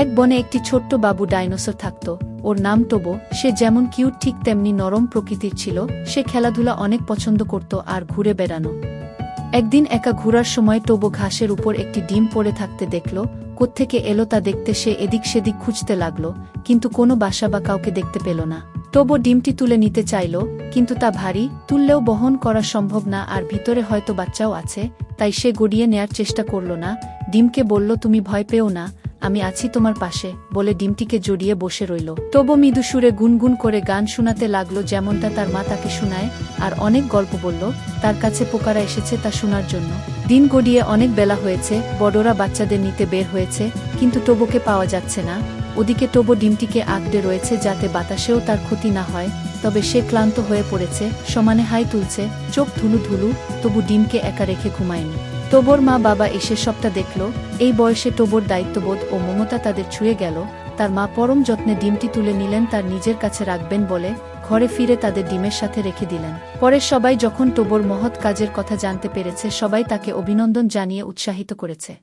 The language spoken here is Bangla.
এক বনে একটি ছোট্ট বাবু ডাইনোসর থাকত। ওর নাম টোবো। সে যেমন কিউট ঠিক তেমনি নরম প্রকৃতির ছিল। সে খেলাধুলা অনেক পছন্দ করত আর ঘুরে বেড়ানো। একদিন একা ঘোরার সময় টোবো ঘাসের উপর একটি ডিম পড়ে থাকতে দেখল। কোত্থেকে এলো তা দেখতে সে এদিক সেদিক খুঁজতে লাগল, কিন্তু কোনো বাসা বা কাউকে দেখতে পেল না। টোবো ডিমটি তুলে নিতে চাইল, কিন্তু তা ভারী, তুললেও বহন করা সম্ভব না, আর ভিতরে হয়তো বাচ্চাও আছে। তাই সে গড়িয়ে নেয়ার চেষ্টা করল না। ডিমকে বলল, তুমি ভয় পেও না, আমি আছি তোমার পাশে, বলে ডিমটিকে জড়িয়ে বসে রইল। টোবো মৃদু সুরে গুনগুন করে গান শোনাতে লাগলো, যেমনটা তার মা তাকে শোনায়, আর অনেক গল্প বলল। তার কাছে পোকারা এসেছে তা শোনার জন্য। দিন গড়িয়ে অনেক বেলা হয়েছে, বড়রা বাচ্চাদের নিতে বের হয়েছে, কিন্তু টোবোকে পাওয়া যাচ্ছে না। ওদিকে টোবো ডিমটিকে আঁকড়ে রয়েছে যাতে বাতাসেও তার ক্ষতি না হয়। তবে সে ক্লান্ত হয়ে পড়েছে, সমানে হাই তুলছে, চোখ ধুলু ধুলু, তবু ডিমকে একা রেখে ঘুমায়নি। টোবোর মা বাবা এসে সবটা দেখল। এই বয়সে টোবোর দায়িত্ববোধ ও মমতা তাদের ছুঁয়ে গেল। তার মা পরম যত্নে ডিমটি তুলে নিলেন, তার নিজের কাছে রাখবেন বলে ঘরে ফিরে তাদের ডিমের সাথে রেখে দিলেন। পরে সবাই যখন টোবোর মহৎ কাজের কথা জানতে পেরেছে, সবাই তাকে অভিনন্দন জানিয়ে উৎসাহিত করেছে।